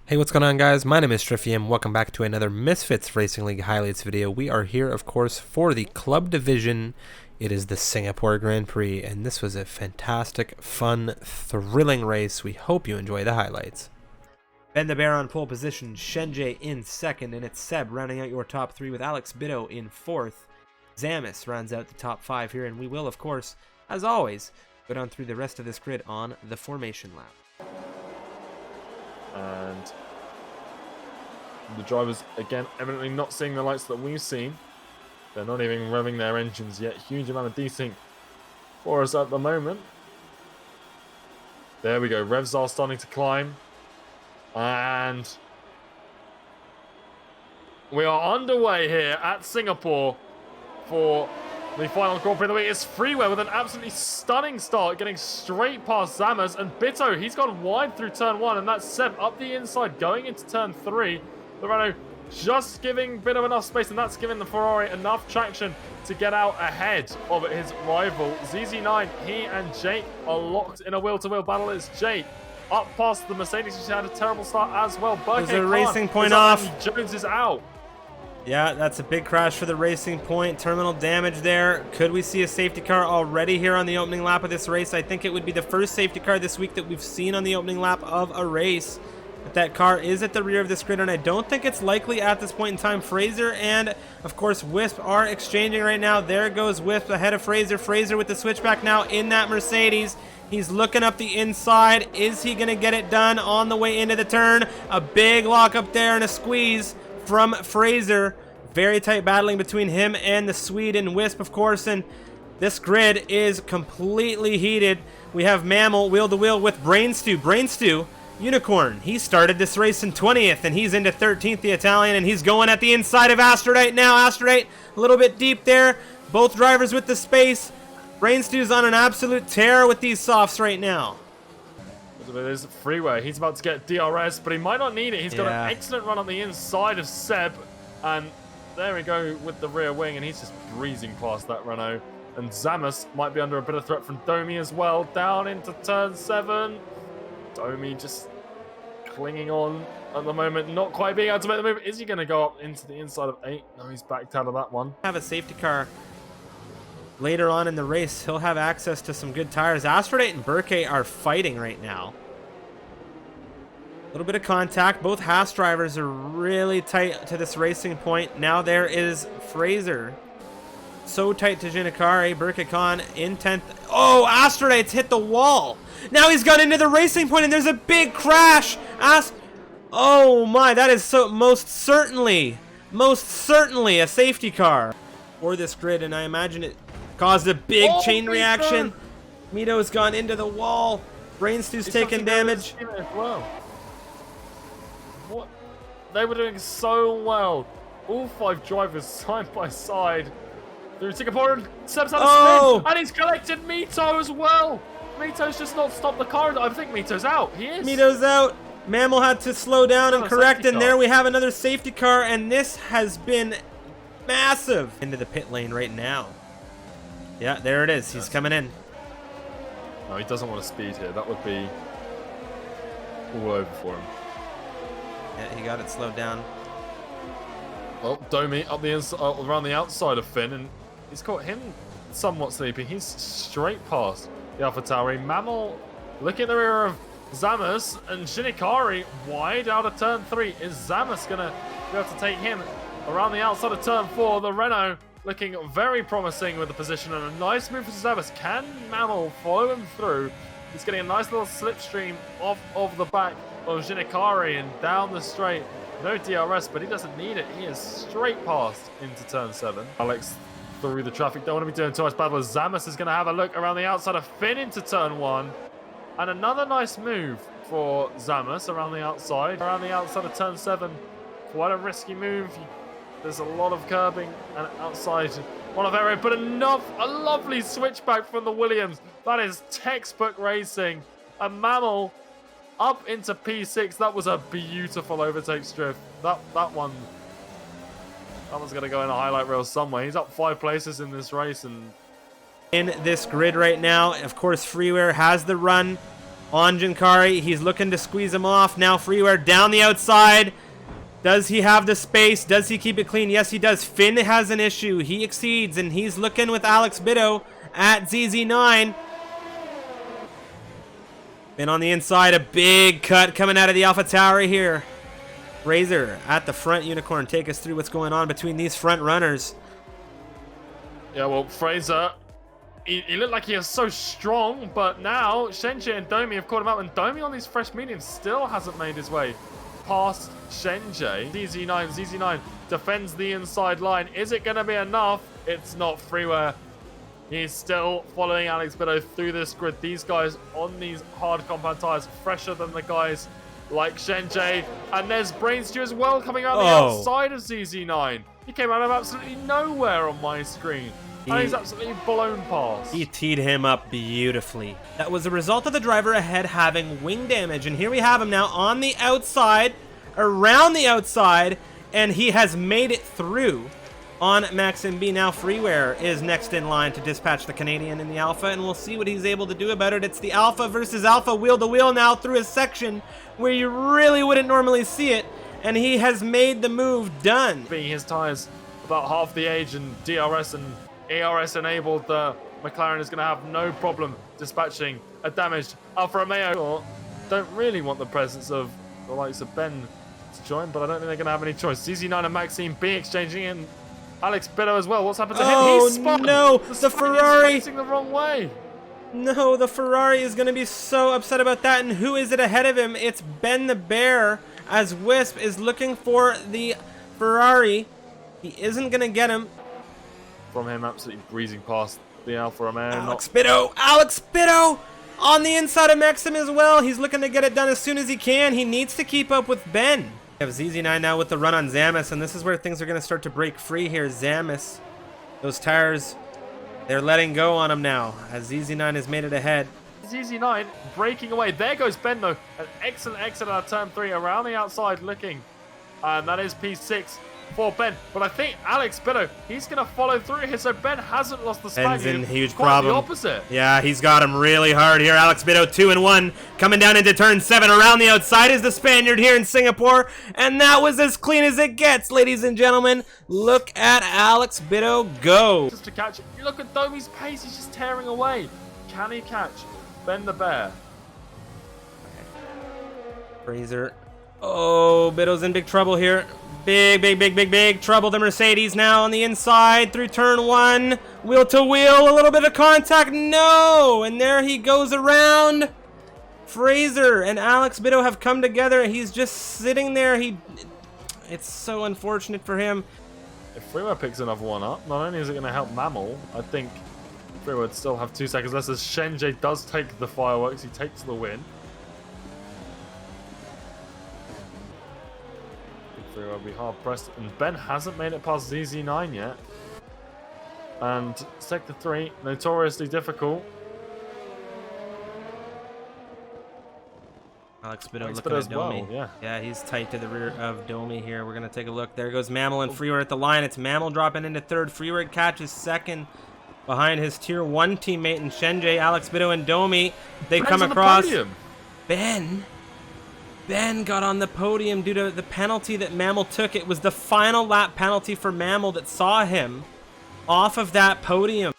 Hey, what's going on, guys? My name is Strifium. Welcome back to another Misfits Racing League highlights video. We are here, of course, for the club division. It is the Singapore Grand Prix, and this was a fantastic, fun, thrilling race. We hope you enjoy the highlights. Ben the Bear on pole position, Shenjie in second, and it's Seb rounding out your top three with Alex Bitto in fourth. Zamis rounds out the top five here, and we will, of course, as always, go down through the rest of this grid on the formation lap. And the drivers, again, evidently not seeing the lights that we've seen. They're not even revving their engines yet. Huge amount of desync for us at the moment. There we go. Revs are starting to climb. And we are underway here at Singapore for the final Grand Prix of the week. It's Freeway with an absolutely stunning start, getting straight past Zamas. And Bitto, he's gone wide through turn one, and that's Seb up the inside going into turn three. The Renault just giving Bitto enough space, and that's giving the Ferrari enough traction to get out ahead of his rival. ZZ9, he and Jake are locked in a wheel-to-wheel battle. It's Jake up past the Mercedes, which had a terrible start as well. There's a racing point off. Jones is out. Yeah, that's a big crash for the Racing Point. Terminal damage there. Could we see a safety car already here on the opening lap of this race? I think it would be the first safety car this week that we've seen on the opening lap of a race. But that car is at the rear of this grid, and I don't think it's likely at this point in time. Fraser and, of course, Wisp are exchanging right now. There goes Wisp ahead of Fraser. Fraser with the switchback now in that Mercedes. He's looking up the inside. Is he going to get it done on the way into the turn? A big lock up there and a squeeze from Fraser. Very tight battling between him and the Swede and Wisp, of course, and this grid is completely heated. We have Mammal wheel-to-wheel with Brainstew. Brainstew, Unicorn, he started this race in 20th, and he's into 13th, the Italian, and he's going at the inside of Astrodite now. Astrodite a little bit deep there. Both drivers with the space. Brainstew's on an absolute tear with these softs right now. There's Freeway. He's about to get DRS, but he might not need it. He's got an excellent run on the inside of Seb, and there we go with the rear wing, and he's just breezing past that Renault. And Zamas might be under a bit of threat from Domi as well. Down into turn 7. Domi just clinging on at the moment, not quite being able to make the move. Is he going to go up into the inside of 8? No, he's backed out of that one. Have a safety car later on in the race. He'll have access to some good tires. Astrodite and Burke are fighting right now. A little bit of contact. Both Haas drivers are really tight to this Racing Point. Now there is Fraser. So tight to Jinakari. Burke Khan in 10th. Oh, Astrodite's hit the wall. Now he's gone into the Racing Point, and there's a big crash. Oh my, that is so most certainly a safety car for this grid, and I imagine it caused a big chain reaction. Mito's gone into the wall. Brainstew's taking damage. What? They were doing so well. All 5 drivers side by side through Singapore, and Seb's had a spin, and he's collected Mito as well. Mito's just not stopped the car. I think Mito's out. He is. Mito's out. Mammal had to slow down and correct, and there we have another safety car, and this has been massive. Into the pit lane right now. Yeah, there it is. He's coming in. No, he doesn't want to speed here. That would be all over for him. Yeah, he got it slowed down. Well, Domi up the inside, around the outside of Finn, and he's caught him somewhat sleeping. He's straight past the AlphaTauri. Mammal looking at the rear of Zamas, and Shinikari wide out of turn 3. Is Zamas going to be able to take him around the outside of turn 4? The Renault looking very promising with the position, and a nice move for Zamas. Can Mammal follow him through? He's getting a nice little slipstream off of the back of Shinikari and down the straight. No DRS, but he doesn't need it. He is straight past into turn 7. Alex through the traffic. Don't want to be doing too much battle. Zamas is going to have a look around the outside of Finn into turn 1. And another nice move for Zamas around the outside. Around the outside of turn 7. Quite a risky move. There's a lot of curbing and outside one of area, but a lovely switchback from the Williams. That is textbook racing. A Mammal up into P6. That was a beautiful overtake strip. That one's going to go in a highlight reel somewhere. He's up 5 places in this race, and in this grid right now, of course, Freeware has the run. on Jinkari. He's looking to squeeze him off. Now Freeware down the outside. Does he have the space? Does he keep it clean? Yes, he does. Finn has an issue. He exceeds, and he's looking with Alex Bido at ZZ9. Finn on the inside. A big cut coming out of the AlphaTauri here. Razor at the front. Unicorn, take us through what's going on between these front runners. Yeah, well, Fraser, he looked like he was so strong, but now Shenji and Domi have caught him up, and Domi on these fresh mediums still hasn't made his way past Shenji. ZZ9 defends the inside line. Is it going to be enough? It's not. Freeware. He's still following Alex Bido through this grid. These guys on these hard compound tires, fresher than the guys like Shenji. And there's Brain Stew as well coming out the outside of ZZ9. He came out of absolutely nowhere on my screen. And he's absolutely blown past. He teed him up beautifully. That was a result of the driver ahead having wing damage. And here we have him now on the outside, around the outside, and he has made it through on Maxim B. Now Freeware is next in line to dispatch the Canadian in the Alpha, and we'll see what he's able to do about it. It's the Alpha versus Alpha wheel to wheel now through a section where you really wouldn't normally see it, and he has made the move done. Being his tires about half the age and DRS and ARS enabled, the McLaren is going to have no problem dispatching a damaged Alfa Romeo. Don't really want the presence of the likes of Ben to join, but I don't think they're going to have any choice. ZZ9 and Maxime B exchanging in. Alex Bido as well. What's happened to him? He's spun. No, the Ferrari is facing the wrong way. No, the Ferrari is going to be so upset about that. And who is it ahead of him? It's Ben the Bear, as Wisp is looking for the Ferrari. He isn't going to get him. From him, absolutely breezing past the Alfa Romeo. Alex Bido on the inside of Maxim as well. He's looking to get it done as soon as he can. He needs to keep up with Ben. We have ZZ9 now with the run on Zamis, and this is where things are going to start to break free here. Zamis, those tires, they're letting go on him now as ZZ9 has made it ahead. ZZ9 breaking away. There goes Ben though. An excellent exit out of turn 3 around the outside looking. And that is P6 for Ben. But I think Alex Bido, he's going to follow through here. So Ben hasn't lost the Spaniard. Ben's in huge Quite problem. the opposite. Yeah, he's got him really hard here. Alex Bido 2-1. Coming down into turn 7. Around the outside is the Spaniard here in Singapore. And that was as clean as it gets, ladies and gentlemen. Look at Alex Bido go. Just to catch it. You look at Domi's pace. He's just tearing away. Can he catch Ben the Bear? Fraser. Oh, Bido's in big trouble here. Big trouble. The Mercedes now on the inside through turn 1. Wheel to wheel. A little bit of contact. No! And there he goes around. Fraser and Alex Bido have come together. He's just sitting there. It's so unfortunate for him. If Freeware picks another one up, not only is it going to help Mammal, I think Freeware would still have 2 seconds less as Shenji does take the fireworks. He takes the win. Will be hard pressed, and Ben hasn't made it past ZZ9 yet. And sector 3, notoriously difficult. Alex Bido looking at Domi. Well, yeah, he's tight to the rear of Domi here. We're gonna take a look. There goes Mammal and Freeware at the line. It's Mammal dropping into 3rd. Freeware catches 2nd behind his tier 1 teammate in Shenji. Alex Bido and Domi. They come across. Ben got on the podium due to the penalty that Mammal took. It was the final lap penalty for Mammal that saw him off of that podium.